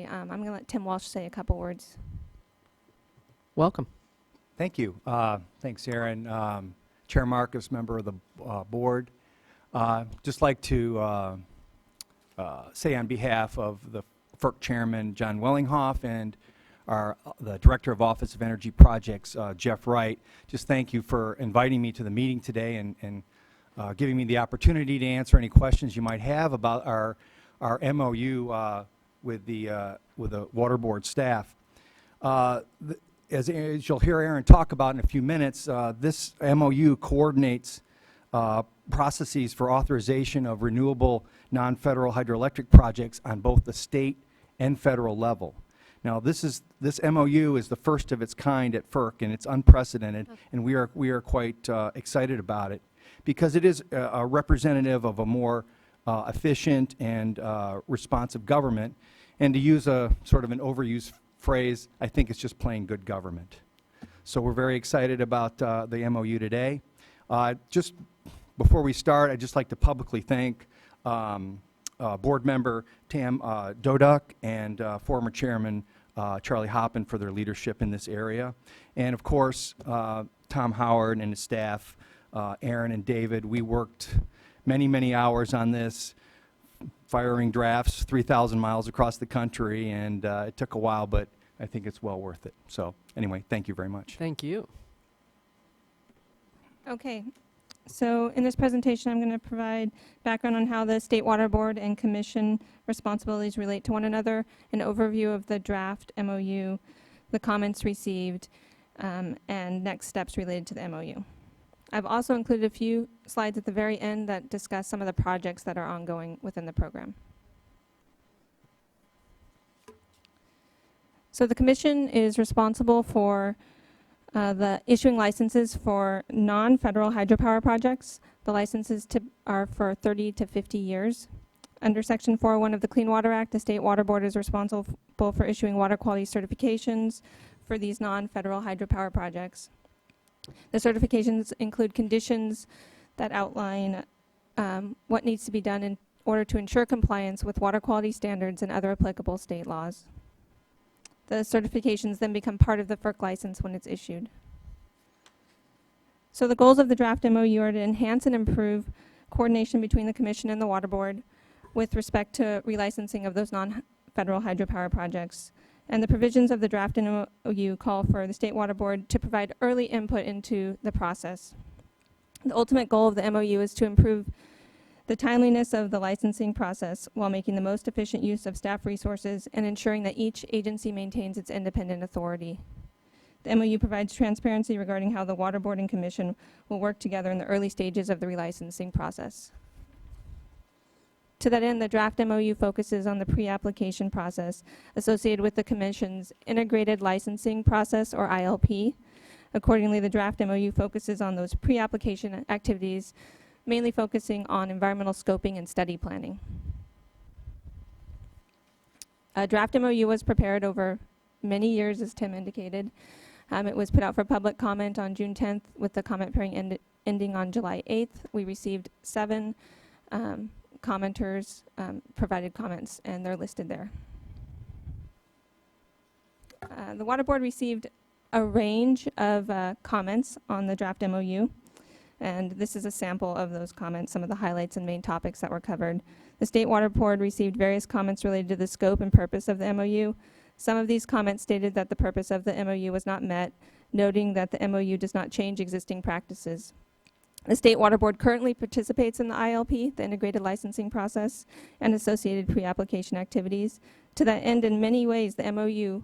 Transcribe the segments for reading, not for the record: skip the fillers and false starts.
today. I'm going to let Tim Walsh say a couple words. Welcome. Thank you. Thanks, Aaron. Chair Marcus, member of the board. Just like to say on behalf of the FERC Chairman, John Wellinghoff, and the Director of Office of Energy Projects, Jeff Wright, just thank you for inviting me to the meeting today and giving me the opportunity to answer any questions you might have about our MOU with the Water Board staff. As you'll hear Aaron talk about in a few minutes, this MOU coordinates processes for authorization of renewable non-federal hydroelectric projects on both the state and federal level. Now, this MOU is the first of its kind at FERC, and it's unprecedented, and we are quite excited about it because it is a representative of a more efficient and responsive government. And to use a sort of an overused phrase, I think it's just plain good government. So we're very excited about the MOU today. Just before we start, I'd just like to publicly thank board member Tam Doduk and former chairman Charlie Hoppin for their leadership in this area. And of course, Tom Howard and his staff, Aaron and David, we worked many, many hours on this, firing drafts 3,000 miles across the country, and it took a while, but I think it's well worth it. So anyway, thank you very much. Thank you. Okay, so in this presentation, I'm going to provide background on how the State Water Board and Commission responsibilities relate to one another, an overview of the draft MOU, the comments received, and next steps related to the MOU. I've also included a few slides at the very end that discuss some of the projects that are ongoing within the program. So the Commission is responsible for the issuing licenses for non-federal hydropower projects. The licenses are for 30 to 50 years. Under Section 401 of the Clean Water Act, the State Water Board is responsible for issuing water quality certifications for these non-federal hydropower projects. The certifications include conditions that outline what needs to be done in order to ensure compliance with water quality standards and other applicable state laws. The certifications then become part of the FERC license when it's issued. So the goals of the draft MOU are to enhance and improve coordination between the Commission and the Water Board with respect to relicensing of those non-federal hydropower projects. And the provisions of the draft MOU call for the State Water Board to provide early input into the process. The ultimate goal of the MOU is to improve the timeliness of the licensing process while making the most efficient use of staff resources and ensuring that each agency maintains its independent authority. The MOU provides transparency regarding how the Water Board and Commission will work together in the early stages of the relicensing process. To that end, the draft MOU focuses on the pre-application process associated with the Commission's Integrated Licensing Process, or ILP. Accordingly, the draft MOU focuses on those pre-application activities, mainly focusing on environmental scoping and study planning. A draft MOU was prepared over many years, as Tim indicated. It was put out for public comment on June 10th, with the comment period ending on July 8th. We received 7 commenters provided comments, and they're listed there. The Water Board received a range of comments on the draft MOU, and this is a sample of those comments, some of the highlights and main topics that were covered. The State Water Board received various comments related to the scope and purpose of the MOU. Some of these comments stated that the purpose of the MOU was not met, noting that the MOU does not change existing practices. The State Water Board currently participates in the ILP, the Integrated Licensing Process, and associated pre-application activities. To that end, in many ways, the MOU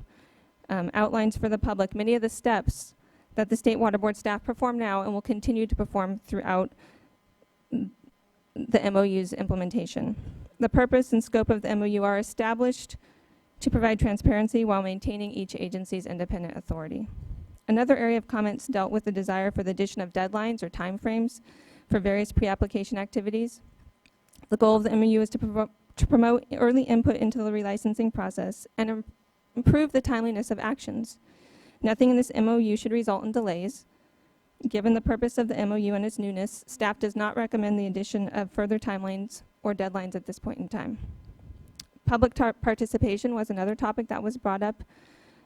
outlines for the public many of the steps that the State Water Board staff perform now and will continue to perform throughout the MOU's implementation. The purpose and scope of the MOU are established to provide transparency while maintaining each agency's independent authority. Another area of comments dealt with the desire for the addition of deadlines or timeframes for various pre-application activities. The goal of the MOU is to promote early input into the relicensing process and improve the timeliness of actions. Nothing in this MOU should result in delays. Given the purpose of the MOU and its newness, staff does not recommend the addition of further timelines or deadlines at this point in time. Public participation was another topic that was brought up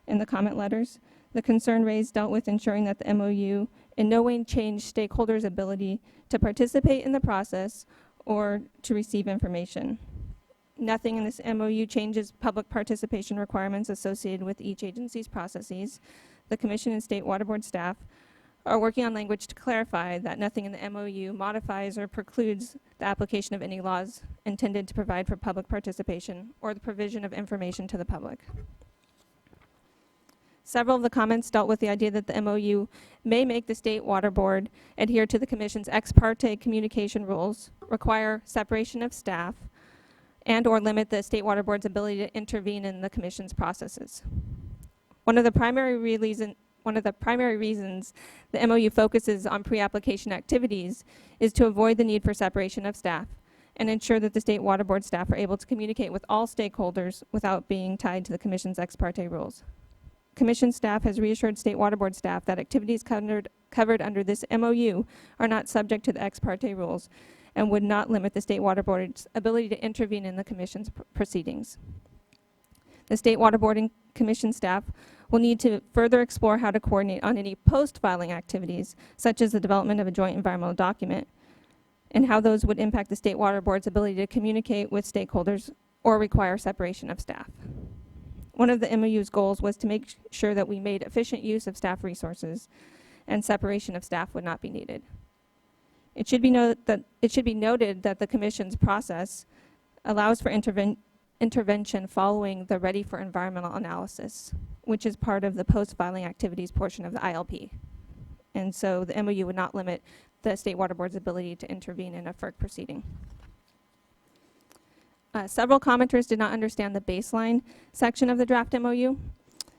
in the comment letters. The concern raised dealt with ensuring that the MOU in no way changed stakeholders' ability to participate in the process or to receive information. Nothing in this MOU changes public participation requirements associated with each agency's processes. The Commission and State Water Board staff are working on language to clarify that nothing in the MOU modifies or precludes the application of any laws intended to provide for public participation or the provision of information to the public. Several of the comments dealt with the idea that the MOU may make the State Water Board adhere to the Commission's ex parte communication rules, require separation of staff, and or limit the State Water Board's ability to intervene in the Commission's processes. One of the primary reasons the MOU focuses on pre-application activities is to avoid the need for separation of staff and ensure that the State Water Board staff are able to communicate with all stakeholders without being tied to the Commission's ex parte rules. Commission staff has reassured State Water Board staff that activities covered under this MOU are not subject to the ex parte rules and would not limit the State Water Board's ability to intervene in the Commission's proceedings. The State Water Board and Commission staff will need to further explore how to coordinate on any post-filing activities, such as the development of a joint environmental document, and how those would impact the State Water Board's ability to communicate with stakeholders or require separation of staff. One of the MOU's goals was to make sure that we made efficient use of staff resources and separation of staff would not be needed. It should be noted that the Commission's process allows for intervention following the Ready for Environmental Analysis, which is part of the post-filing activities portion of the ILP. And so the MOU would not limit the State Water Board's ability to intervene in a FERC proceeding. Several commenters did not understand the baseline section of the draft MOU.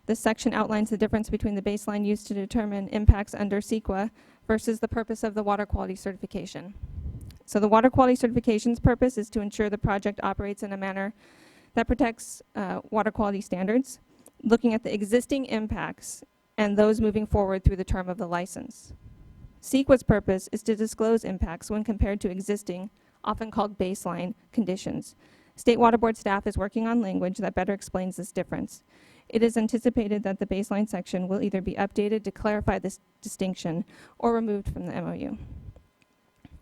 This section outlines the difference between the baseline used to determine impacts under CEQA versus the purpose of the water quality certification. So the water quality certification's purpose is to ensure the project operates in a manner that protects water quality standards, looking at the existing impacts and those moving forward through the term of the license. CEQA's purpose is to disclose impacts when compared to existing, often called baseline, conditions. State Water Board staff is working on language that better explains this difference. It is anticipated that the baseline section will either be updated to clarify this distinction or removed from the MOU.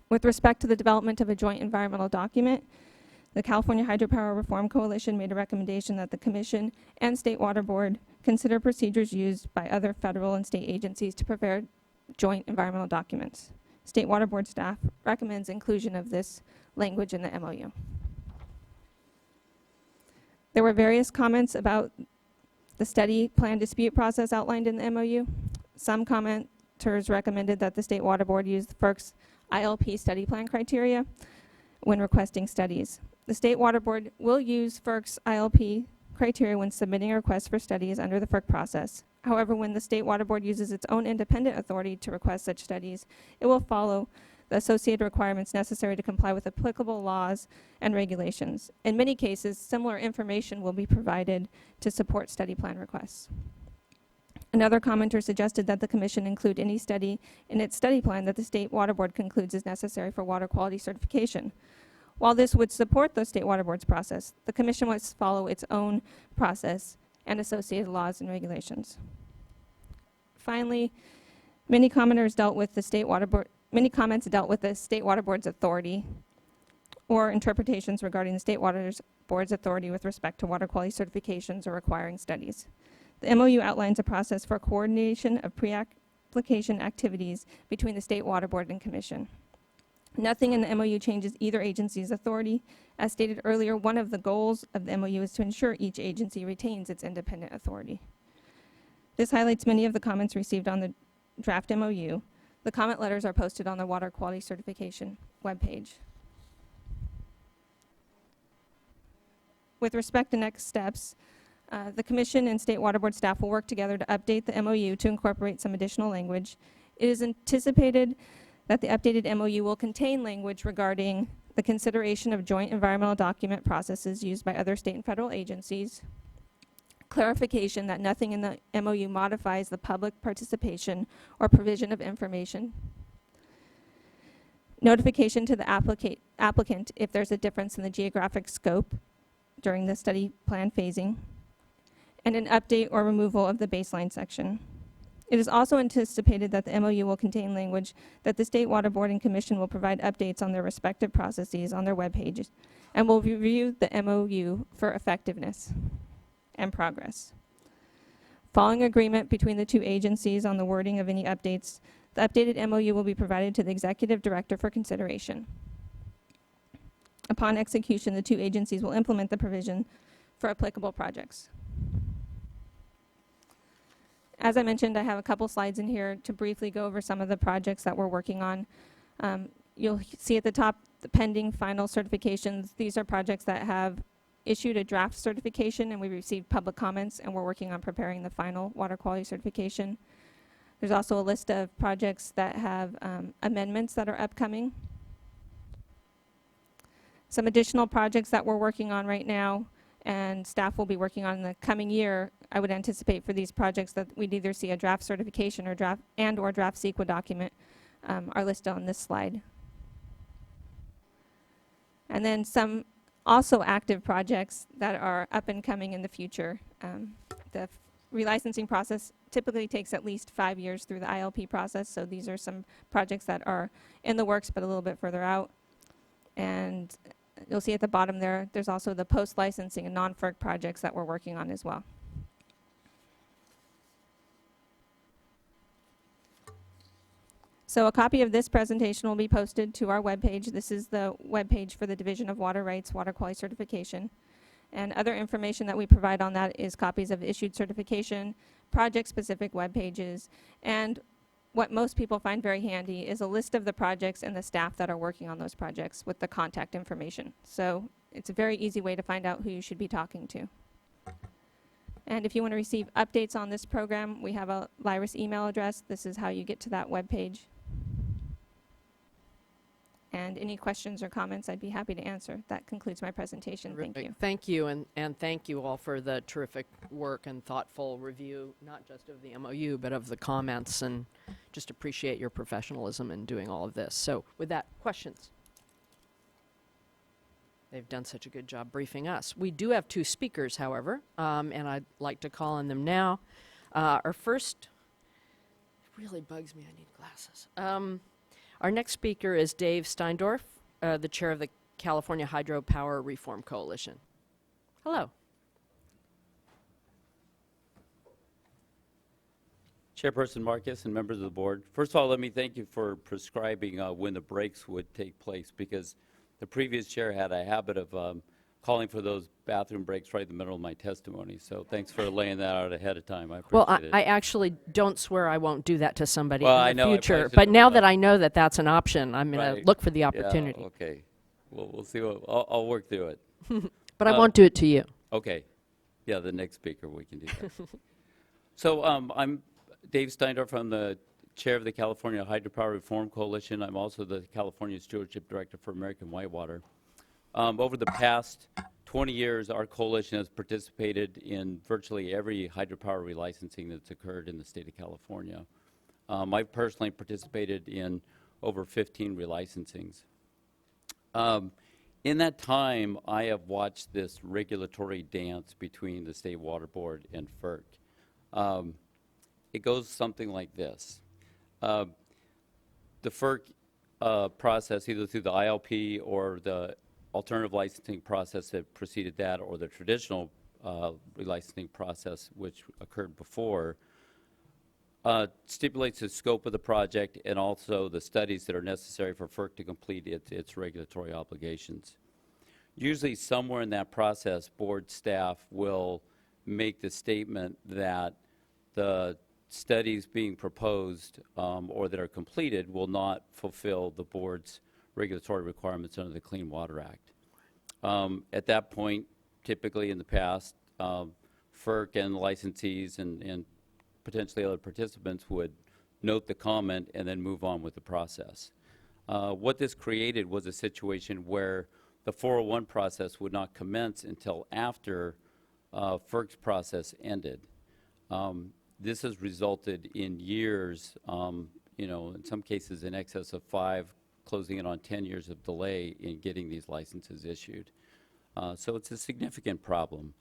With respect to the development of a joint environmental document, the California Hydropower Reform Coalition made a recommendation that the Commission and State Water Board consider procedures used by other federal and state agencies to prepare joint environmental documents. State Water Board staff recommends inclusion of this language in the MOU. There were various comments about the study plan dispute process outlined in the MOU. Some commenters recommended that the State Water Board use FERC's ILP study plan criteria when requesting studies. The State Water Board will use FERC's ILP criteria when submitting a request for studies under the FERC process. However, when the State Water Board uses its own independent authority to request such studies, it will follow the associated requirements necessary to comply with applicable laws and regulations. In many cases, similar information will be provided to support study plan requests. Another commenter suggested that the Commission include any study in its study plan that the State Water Board concludes is necessary for water quality certification. While this would support the State Water Board's process, the Commission must follow its own process and associated laws and regulations. Finally, many comments dealt with the State Water Board's authority or interpretations regarding the State Water Board's authority with respect to water quality certifications or requiring studies. The MOU outlines a process for coordination of pre-application activities between the State Water Board and Commission. Nothing in the MOU changes either agency's authority. As stated earlier, one of the goals of the MOU is to ensure each agency retains its independent authority. This highlights many of the comments received on the draft MOU. The comment letters are posted on the Water Quality Certification webpage. With respect to next steps, the Commission and State Water Board staff will work together to update the MOU to incorporate some additional language. It is anticipated that the updated MOU will contain language regarding the consideration of joint environmental document processes used by other state and federal agencies, clarification that nothing in the MOU modifies the public participation or provision of information, notification to the applicant if there's a difference in the geographic scope during the study plan phasing, and an update or removal of the baseline section. It is also anticipated that the MOU will contain language that the State Water Board and Commission will provide updates on their respective processes on their web pages and will review the MOU for effectiveness and progress. Following agreement between the two agencies on the wording of any updates, the updated MOU will be provided to the Executive Director for consideration. Upon execution, the two agencies will implement the provision for applicable projects. As I mentioned, I have a couple slides in here to briefly go over some of the projects that we're working on. You'll see at the top the pending final certifications. These are projects that have issued a draft certification and we received public comments, and we're working on preparing the final water quality certification. There's also a list of projects that have amendments that are upcoming. Some additional projects that we're working on right now and staff will be working on in the coming year. I would anticipate for these projects that we'd either see a draft certification or draft CEQA document are listed on this slide. And then some also active projects that are up and coming in the future. The relicensing process typically takes at least 5 years through the ILP process, so these are some projects that are in the works but a little bit further out. And you'll see at the bottom there's also the post-licensing and non-FERC projects that we're working on as well. So a copy of this presentation will be posted to our webpage. This is the webpage for the Division of Water Rights Water Quality Certification. And other information that we provide on that is copies of issued certification, project-specific web pages, and what most people find very handy is a list of the projects and the staff that are working on those projects with the contact information. So it's a very easy way to find out who you should be talking to. And if you want to receive updates on this program, we have a Lyris email address. This is how you get to that web page. And any questions or comments, I'd be happy to answer. That concludes my presentation. Thank you. Thank you, and thank you all for the terrific work and thoughtful review, not just of the MOU, but of the comments, and just appreciate your professionalism in doing all of this. So with that, questions? They've done such a good job briefing us. We do have two speakers, however, and I'd like to call on them now. Our first, it really bugs me, I need glasses. Our next speaker is Dave Steindorf, the chair of the California Hydropower Reform Coalition. Hello. Chairperson Marcus and members of the board. First of all, let me thank you for prescribing when the breaks would take place, because the previous chair had a habit of calling for those bathroom breaks right in the middle of my testimony. So thanks for laying that out ahead of time. I appreciate Well, it. I actually don't swear I won't do that to somebody Well, in I the know, I future. probably But should've now done that that. I know that that's an option, I'm going to Right. look for the opportunity. Yeah, okay. Well, we'll see what, I'll work through it. But I won't do it to you. Okay. Yeah, the next speaker, we can do that. So I'm Dave Steindorf. I'm the chair of the California Hydropower Reform Coalition. I'm also the California Stewardship Director for American Whitewater. Over the past 20 years, our coalition has participated in virtually every hydropower relicensing that's occurred in the state of California. I've personally participated in over 15 relicensings. In that time, I have watched this regulatory dance between the State Water Board and FERC. It goes something like this. The FERC process, either through the ILP or the alternative licensing process that preceded that, or the traditional relicensing process which occurred before, stipulates the scope of the project and also the studies that are necessary for FERC to complete its regulatory obligations. Usually somewhere in that process, board staff will make the statement that the studies being proposed or that are completed will not fulfill the board's regulatory requirements under the Clean Water Act. At that point, typically in the past, FERC and licensees and potentially other participants would note the comment and then move on with the process. What this created was a situation where the 401 process would not commence until after FERC's process ended. This has resulted in years, in some cases in excess of 5, closing in on 10 years of delay in getting these licenses issued. So it's a significant problem.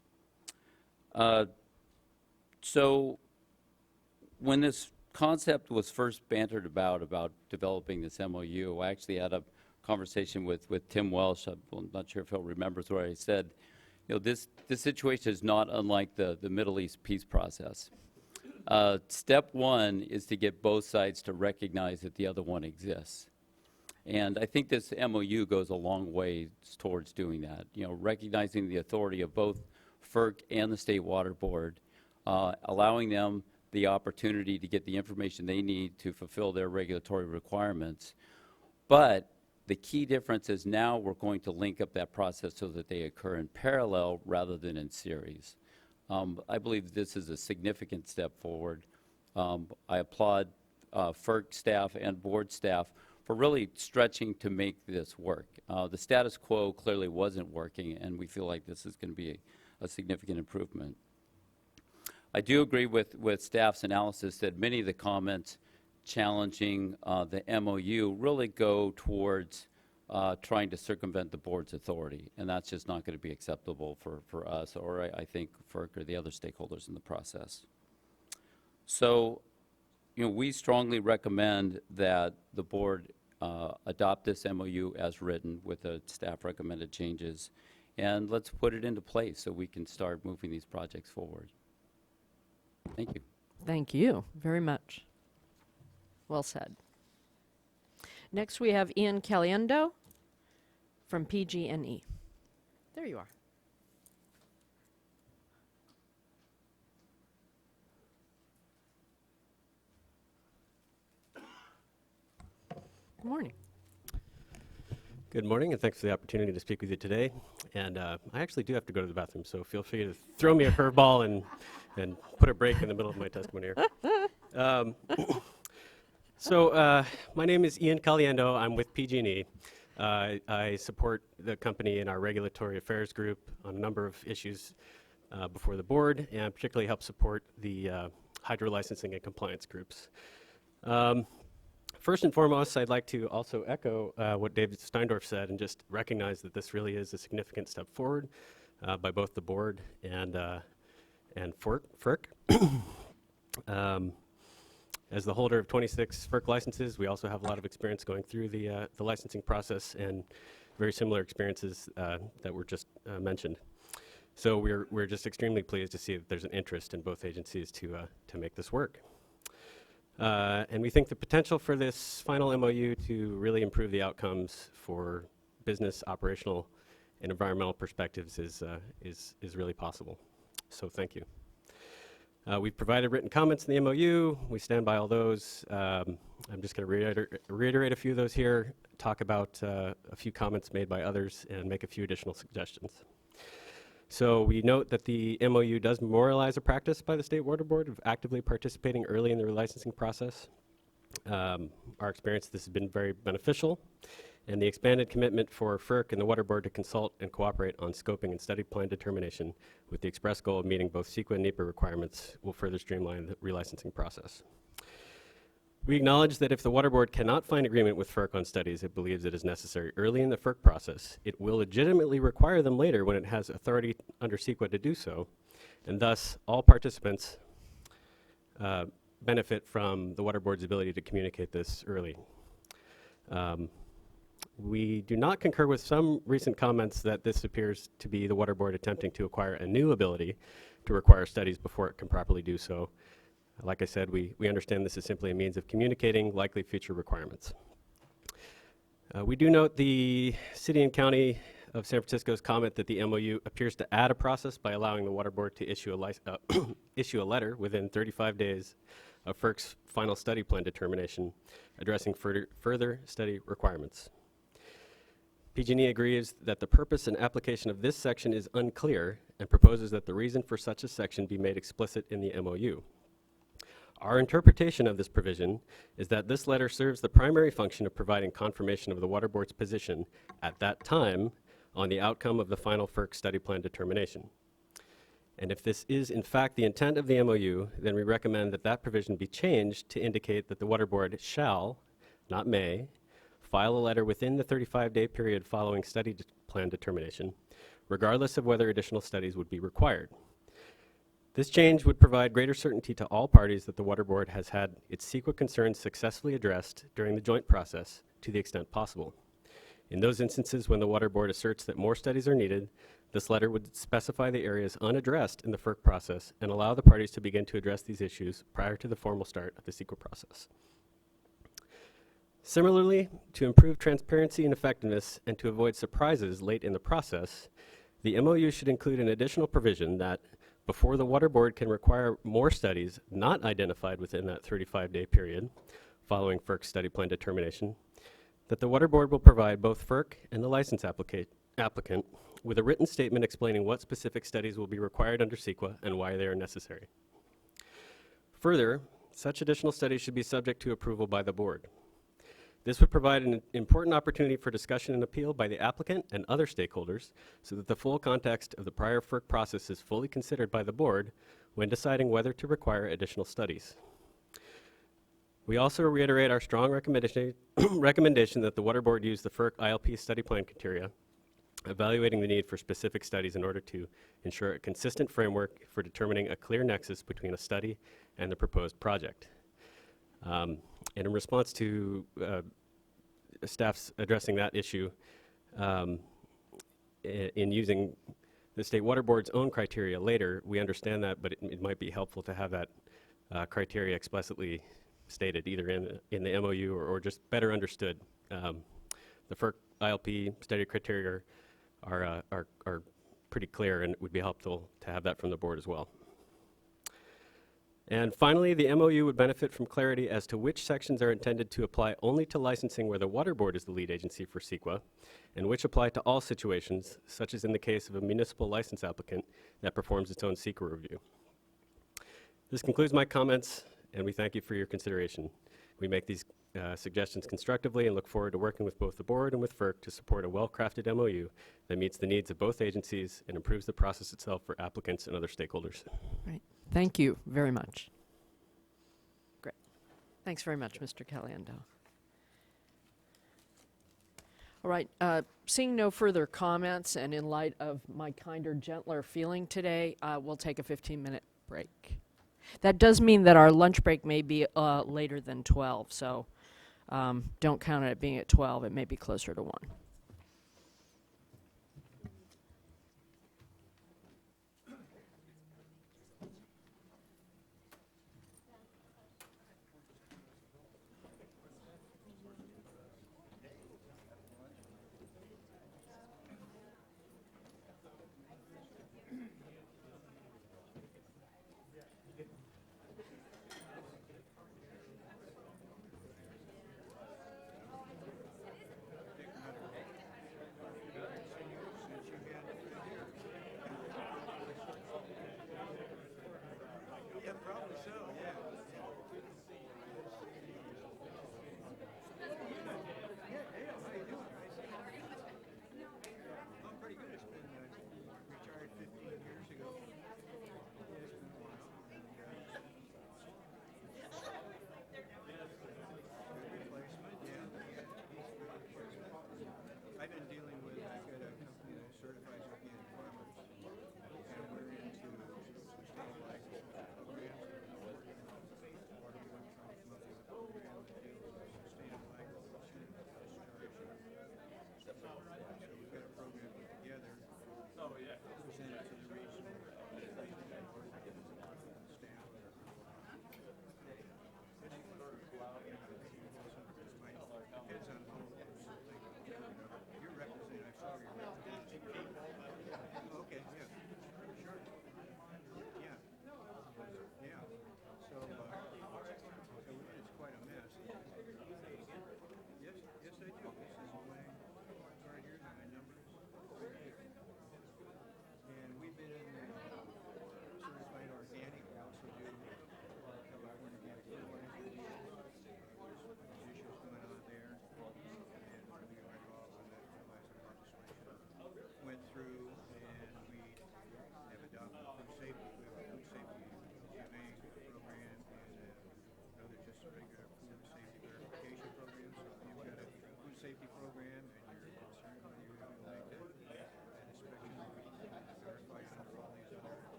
So when this concept was first bantered about developing this MOU, I actually had a conversation with Tim Welsh. I'm not sure if he'll remember what I said. You know, this situation is not unlike the Middle East peace process. Step one is to get both sides to recognize that the other one exists. And I think this MOU goes a long way towards doing that, you know, recognizing the authority of both FERC and the State Water Board, allowing them the opportunity to get the information they need to fulfill their regulatory requirements. But the key difference is now we're going to link up that process so that they occur in parallel rather than in series. I believe this is a significant step forward. I applaud FERC staff and board staff for really stretching to make this work. The status quo clearly wasn't working, and we feel like this is going to be a significant improvement. I do agree with staff's analysis that many of the comments challenging the MOU really go towards trying to circumvent the board's authority, and that's just not going to be acceptable for us or I think FERC or the other stakeholders in the process. So, you know, we strongly recommend that the board adopt this MOU as written with the staff recommended changes, and let's put it into place so we can start moving these projects forward. Thank you. Thank you very much. Well said. Next, we have Ian Caliendo from PG&E. There you are. Good morning. Good morning, and thanks for the opportunity to speak with you today. And I actually do have to go to the bathroom, so feel free to throw me a curveball and put a break in the middle of my testimony here. My name is Ian Caliendo. I'm with PG&E. I support the company in our regulatory affairs group on a number of issues before the board, and particularly help support the hydro licensing and compliance groups. First and foremost, I'd like to also echo what David Steindorf said and just recognize that this really is a significant step forward by both the board and FERC. As the holder of 26 FERC licenses, we also have a lot of experience going through the licensing process and very similar experiences that were just mentioned. So we're just extremely pleased to see that there's an interest in both agencies to make this work. And we think the potential for this final MOU to really improve the outcomes for business, operational, and environmental perspectives is really possible. So thank you. We've provided written comments in the MOU. We stand by all those. I'm just going to reiterate a few of those here, talk about a few comments made by others, and make a few additional suggestions. So we note that the MOU does memorialize a practice by the State Water Board of actively participating early in the relicensing process. Our experience, this has been very beneficial, and the expanded commitment for FERC and the Water Board to consult and cooperate on scoping and study plan determination with the express goal of meeting both CEQA and NEPA requirements will further streamline the relicensing process. We acknowledge that if the Water Board cannot find agreement with FERC on studies it believes it is necessary early in the FERC process, it will legitimately require them later when it has authority under CEQA to do so, and thus all participants benefit from the Water Board's ability to communicate this early. We do not concur with some recent comments that this appears to be the Water Board attempting to acquire a new ability to require studies before it can properly do so. Like I said, we understand this is simply a means of communicating likely future requirements. We do note the City and County of San Francisco's comment that the MOU appears to add a process by allowing the Water Board to issue a letter within 35 days of FERC's final study plan determination addressing further study requirements. PG&E agrees that the purpose and application of this section is unclear and proposes that the reason for such a section be made explicit in the MOU. Our interpretation of this provision is that this letter serves the primary function of providing confirmation of the Water Board's position at that time on the outcome of the final FERC study plan determination. And if this is in fact the intent of the MOU, then we recommend that that provision be changed to indicate that the Water Board shall, not may, file a letter within the 35-day period following study plan determination, regardless of whether additional studies would be required. This change would provide greater certainty to all parties that the Water Board has had its CEQA concerns successfully addressed during the joint process to the extent possible. In those instances when the Water Board asserts that more studies are needed, this letter would specify the areas unaddressed in the FERC process and allow the parties to begin to address these issues prior to the formal start of the CEQA process. Similarly, to improve transparency and effectiveness and to avoid surprises late in the process, the MOU should include an additional provision that, before the Water Board can require more studies not identified within that 35-day period following FERC's study plan determination, that the Water Board will provide both FERC and the license applicant with a written statement explaining what specific studies will be required under CEQA and why they are necessary. Further, such additional studies should be subject to approval by the board. This would provide an important opportunity for discussion and appeal by the applicant and other stakeholders so that the full context of the prior FERC process is fully considered by the board when deciding whether to require additional studies. We also reiterate our strong recommendation that the Water Board use the FERC ILP study plan criteria, evaluating the need for specific studies in order to ensure a consistent framework for determining a clear nexus between a study and the proposed project. And in response to staff's addressing that issue, in using the State Water Board's own criteria later, we understand that, but it might be helpful to have that criteria explicitly stated either in the MOU or just better understood. The FERC ILP study criteria are pretty clear, and it would be helpful to have that from the board as well. And finally, the MOU would benefit from clarity as to which sections are intended to apply only to licensing where the Water Board is the lead agency for CEQA, and which apply to all situations, such as in the case of a municipal license applicant that performs its own CEQA review. This concludes my comments, and we thank you for your consideration. We make these suggestions constructively and look forward to working with both the board and with FERC to support a well-crafted MOU that meets the needs of both agencies and improves the process itself for applicants and other stakeholders. Right. Thank you very much. Great. Thanks very much, Mr. Caliendo. All right, seeing no further comments and in light of my kinder, gentler feeling today, we'll take a 15-minute break. That does mean that our lunch break may be later than 12, so don't count on it being at 12. It may be closer to 1.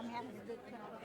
I'm having a good time.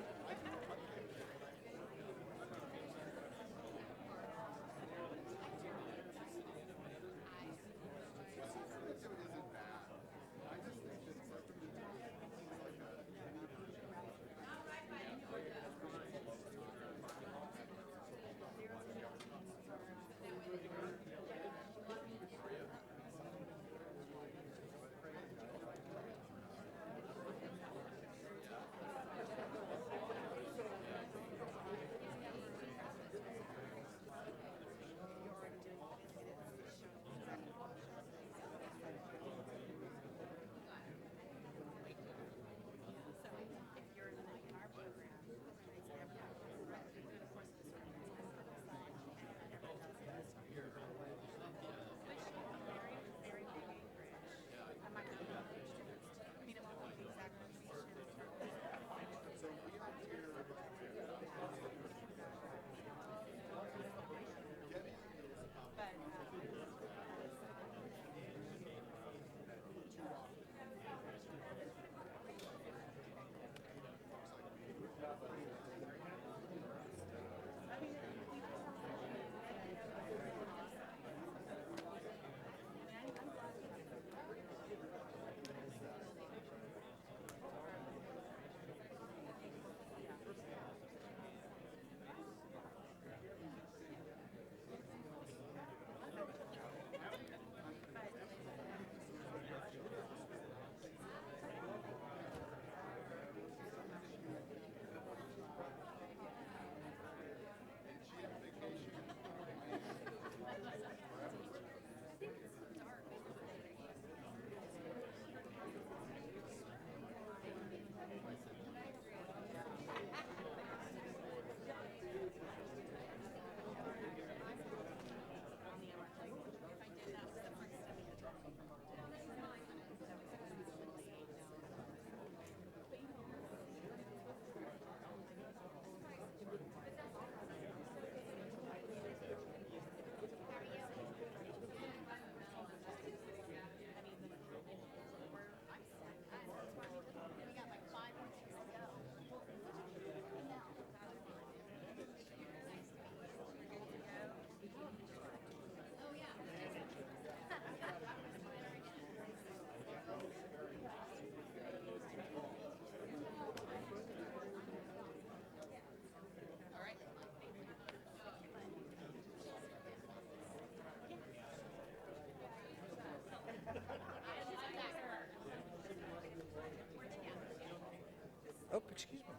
Oh, excuse me.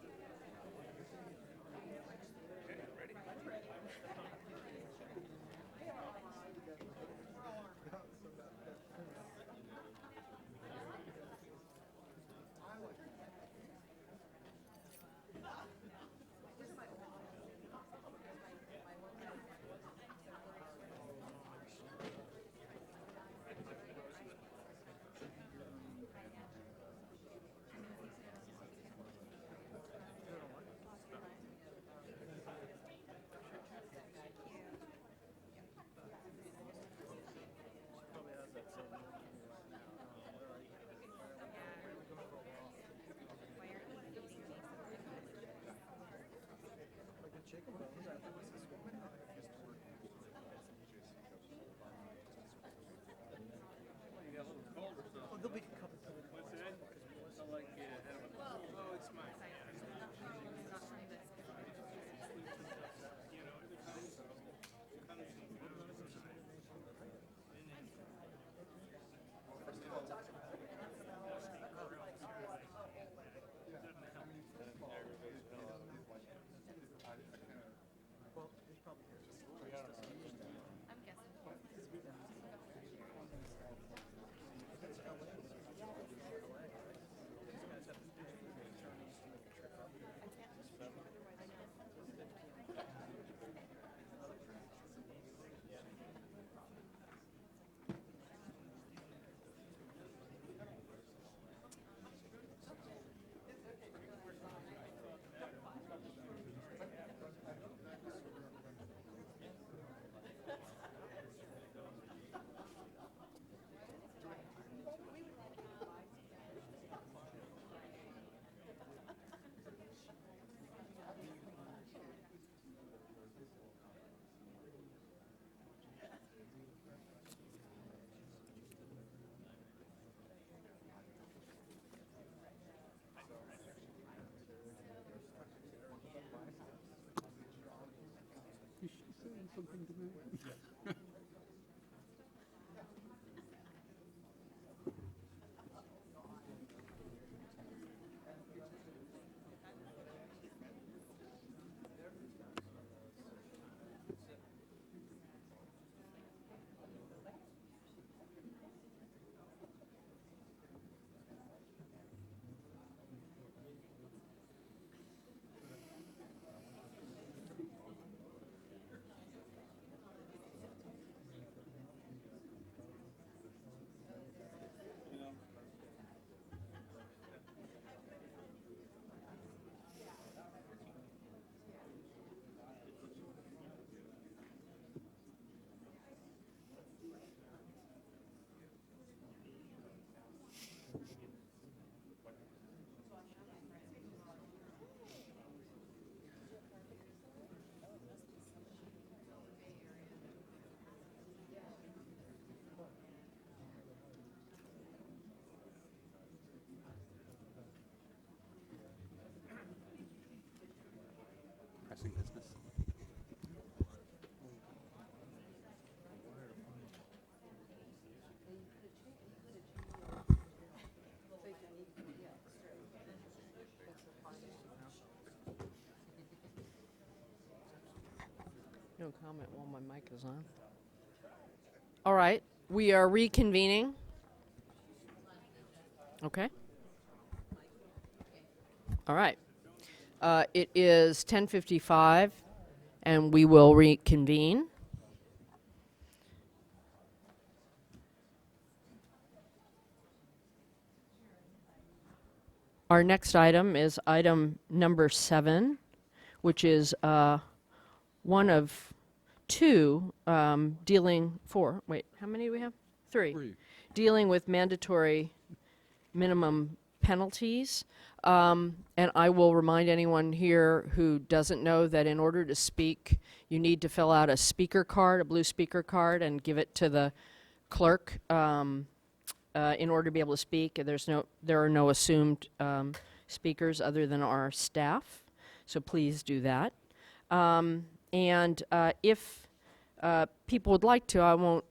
Pressing business. No comment while my mic is on. All right, we are reconvening. Okay. All right. It is 10:55, and we will reconvene. Our next item is item number 7, which is one of two dealing for, wait, how many do we have? Three. Dealing with mandatory minimum penalties. And I will remind anyone here who doesn't know that in order to speak, you need to fill out a speaker card, a blue speaker card, and give it to the clerk in order to be able to speak. There are no assumed speakers other than our staff, so please do that. And if people would like to, I won't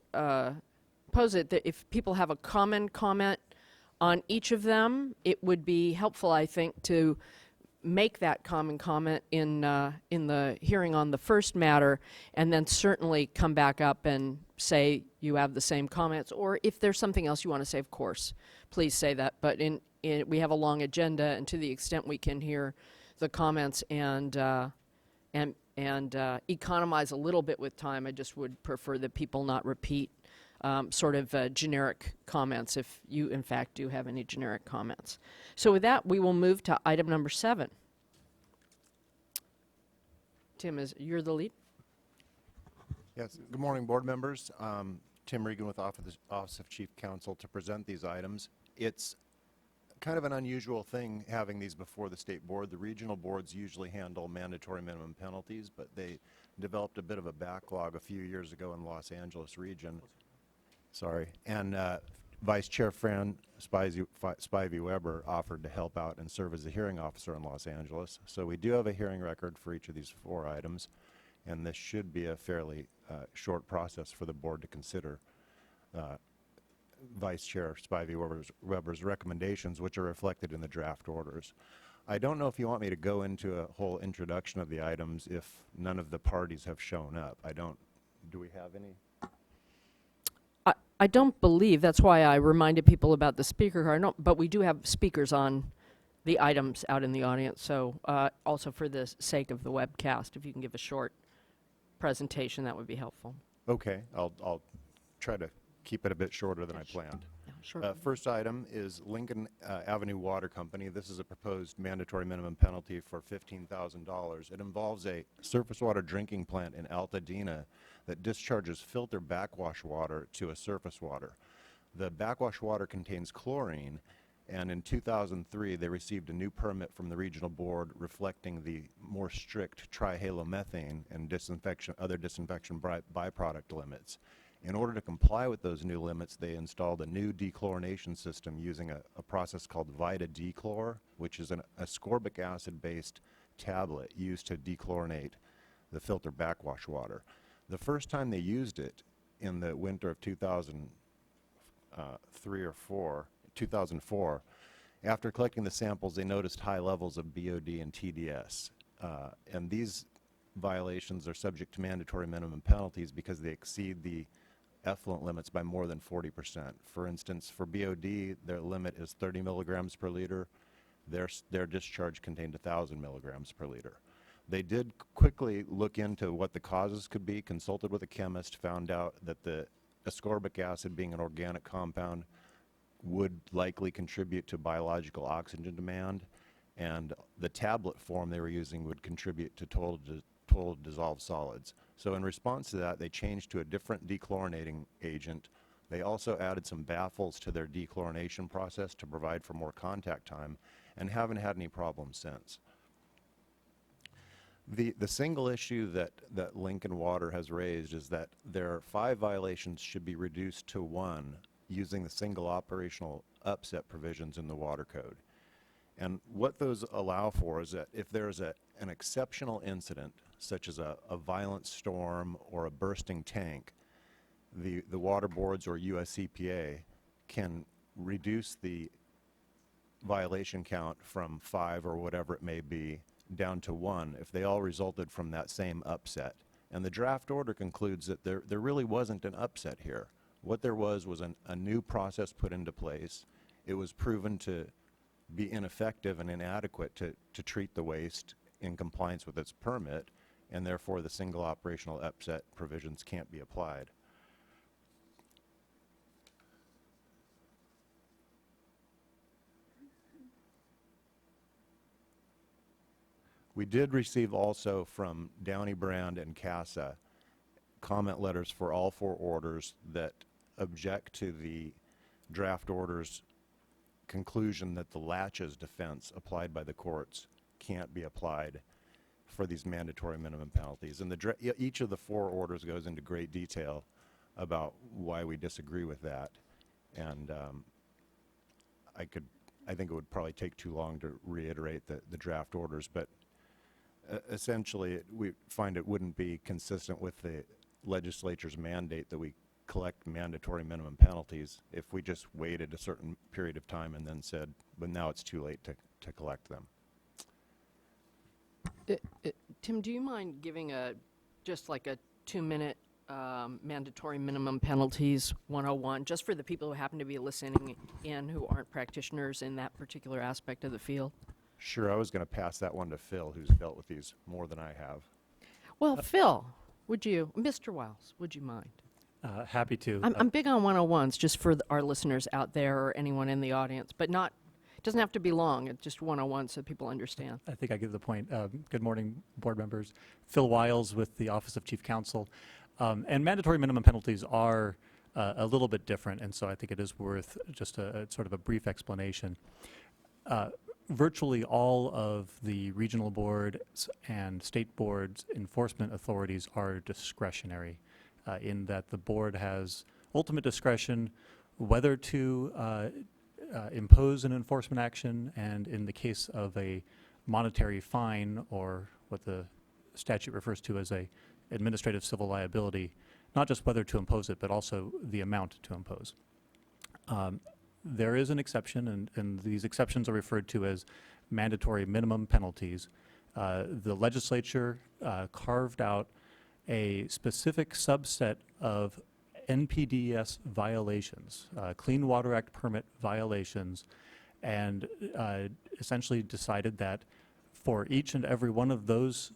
pose it, that if people have a common comment on each of them, it would be helpful, I think, to make that common comment in the hearing on the first matter, and then certainly come back up and say you have the same comments, or if there's something else you want to say, of course, please say that. But we have a long agenda, and to the extent we can hear the comments and economize a little bit with time, I just would prefer that people not repeat sort of generic comments if you, in fact, do have any generic comments. So with that, we will move to item number 7. Tim, you're the lead? Yes. Good morning, board members. Tim Regan with Office of Chief Counsel to present these items. It's kind of an unusual thing having these before the state board. The regional boards usually handle mandatory minimum penalties, but they developed a bit of a backlog a few years ago in Los Angeles region. Sorry. And Vice Chair Fran Spivey Weber offered to help out and serve as the hearing officer in Los Angeles. So we do have a hearing record for each of these 4 items, and this should be a fairly short process for the board to consider Vice Chair Spivey Weber's recommendations, which are reflected in the draft orders. I don't know if you want me to go into a whole introduction of the items if none of the parties have shown up. Do we have any? I don't believe, that's why I reminded people about the speaker card, but we do have speakers on the items out in the audience, so also for the sake of the webcast, if you can give a short presentation, that would be helpful. Okay, I'll try to keep it a bit shorter than I planned. Yeah, sure. First item is Lincoln Avenue Water Company. This is a proposed mandatory minimum penalty for $15,000. It involves a surface water drinking plant in Altadena that discharges filter backwash water to a surface water. The backwash water contains chlorine, and in 2003 they received a new permit from the regional board reflecting the more strict trihalomethane and other disinfection byproduct limits. In order to comply with those new limits, they installed a new dechlorination system using a process called Vita Dechlor, which is an ascorbic acid-based tablet used to dechlorinate the filter backwash water. The first time they used it in the winter of 2004, after collecting the samples, they noticed high levels of BOD and TDS. And these violations are subject to mandatory minimum penalties because they exceed the effluent limits by more than 40%. For instance, for BOD, their limit is 30 milligrams per liter. Their discharge contained 1,000 milligrams per liter. They did quickly look into what the causes could be, consulted with a chemist, found out that the ascorbic acid, being an organic compound, would likely contribute to biological oxygen demand, and the tablet form they were using would contribute to total dissolved solids. So in response to that, they changed to a different dechlorinating agent. They also added some baffles to their dechlorination process to provide for more contact time, and haven't had any problems since. The single issue that Lincoln Water has raised is that their 5 violations should be reduced to 1 using the single operational upset provisions in the water code. And what those allow for is that if there's an exceptional incident, such as a violent storm or a bursting tank, the water boards or US EPA can reduce the violation count from 5 or whatever it may be down to 1 if they all resulted from that same upset. And the draft order concludes that there really wasn't an upset here. What there was a new process put into place. It was proven to be ineffective and inadequate to treat the waste in compliance with its permit, and therefore the single operational upset provisions can't be applied. We did receive also from Downey Brand and CASA comment letters for all 4 orders that object to the draft order's conclusion that the laches defense applied by the courts can't be applied for these mandatory minimum penalties. And each of the 4 orders goes into great detail about why we disagree with that. And I think it would probably take too long to reiterate the draft orders, but essentially we find it wouldn't be consistent with the legislature's mandate that we collect mandatory minimum penalties if we just waited a certain period of time and then said, but now it's too late to collect them. Tim, do you mind giving just like a 2-minute mandatory minimum penalties 101, just for the people who happen to be listening in who aren't practitioners in that particular aspect of the field? Sure, I was going to pass that one to Phil, who's dealt with these more than I have. Well, Phil, Mr. Wiles, would you mind? Happy to. I'm big on 101s, just for our listeners out there or anyone in the audience, but it doesn't have to be long. It's just 101 so people understand. I think I get the point. Good morning, board members. Phil Wiles with the Office of Chief Counsel. And mandatory minimum penalties are a little bit different, and so I think it is worth just a sort of a brief explanation. Virtually all of the regional boards and state boards enforcement authorities are discretionary, in that the board has ultimate discretion whether to impose an enforcement action, and in the case of a monetary fine, or what the statute refers to as a administrative civil liability, not just whether to impose it, but also the amount to impose. There is an exception, and these exceptions are referred to as mandatory minimum penalties. The legislature carved out a specific subset of NPDES violations, Clean Water Act permit violations, and essentially decided that for each and every one of those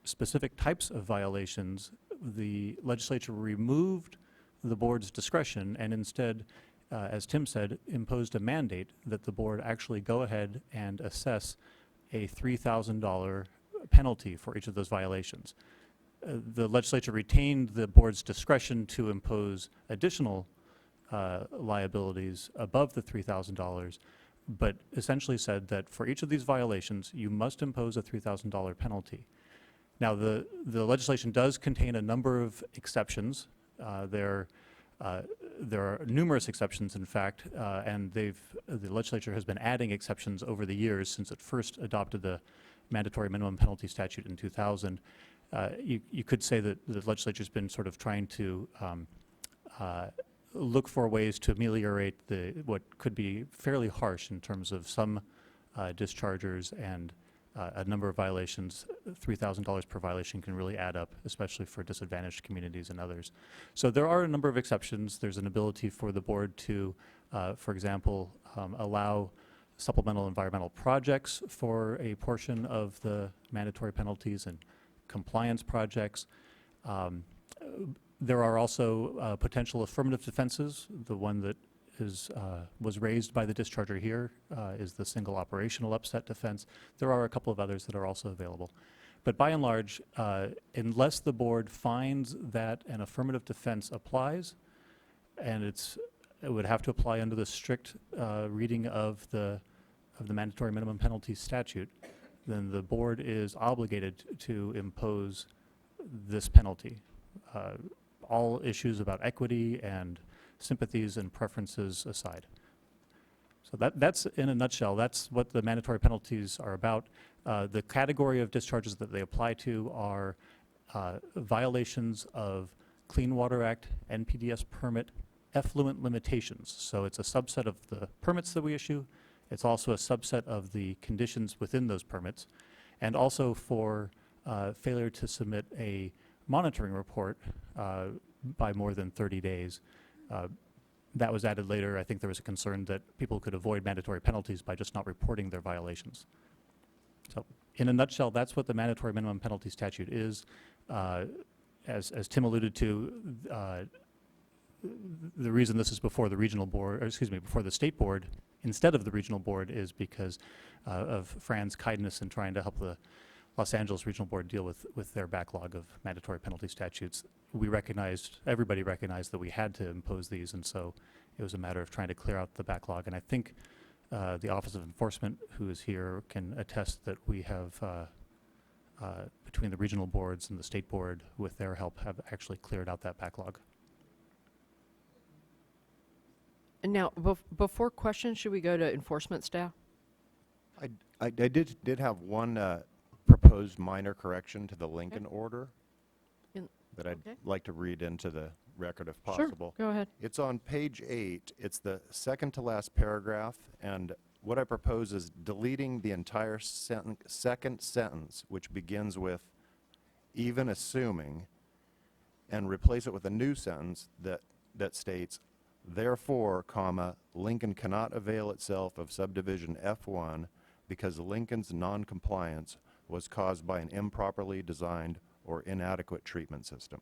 specific types of violations, the legislature removed the board's discretion and instead, as Tim said, imposed a mandate that the board actually go ahead and assess a $3,000 penalty for each of those violations. The legislature retained the board's discretion to impose additional liabilities above the $3,000, but essentially said that for each of these violations, you must impose a $3,000 penalty. Now, the legislation does contain a number of exceptions. There are numerous exceptions, in fact, and the legislature has been adding exceptions over the years since it first adopted the mandatory minimum penalty statute in 2000. you could say that the legislature's been sort of trying to look for ways to ameliorate what could be fairly harsh in terms of some dischargers and a number of violations. $3,000 per violation can really add up, especially for disadvantaged communities and others. So there are a number of exceptions. There's an ability for the board to, for example, allow supplemental environmental projects for a portion of the mandatory penalties and compliance projects. There are also potential affirmative defenses. The one that was raised by the discharger here is the single operational upset defense. There are a couple of others that are also available. But by and large, unless the board finds that an affirmative defense applies, and it would have to apply under the strict reading of the mandatory minimum penalty statute, then the board is obligated to impose this penalty. All issues about equity and sympathies and preferences aside. So that's, in a nutshell, that's what the mandatory penalties are about. The category of discharges that they apply to are violations of Clean Water Act, NPDES permit, effluent limitations. So it's a subset of the permits that we issue. It's also a subset of the conditions within those permits, and also for failure to submit a monitoring report by more than 30 days. That was added later. I think there was a concern that people could avoid mandatory penalties by just not reporting their violations. So in a nutshell, that's what the mandatory minimum penalty statute is. As Tim alluded to, the reason this is before the regional board, or excuse me, before the state board instead of the regional board is because of Fran's kindness in trying to help the Los Angeles Regional Board deal with their backlog of mandatory penalty statutes. Everybody recognized that we had to impose these, and so it was a matter of trying to clear out the backlog. And I think the Office of Enforcement, who is here, can attest that we have, between the regional boards and the state board, with their help, have actually cleared out that backlog. And now, before questions, should we go to enforcement staff? I did have one proposed minor correction to the Lincoln order that I'd like to read into the record if possible. Sure, go ahead. It's on page 8. It's the second to last paragraph, and what I propose is deleting the entire second sentence, which begins with "even assuming," and replace it with a new sentence that states, "Therefore, comma, Lincoln cannot avail itself of subdivision F1 because Lincoln's noncompliance was caused by an improperly designed or inadequate treatment system."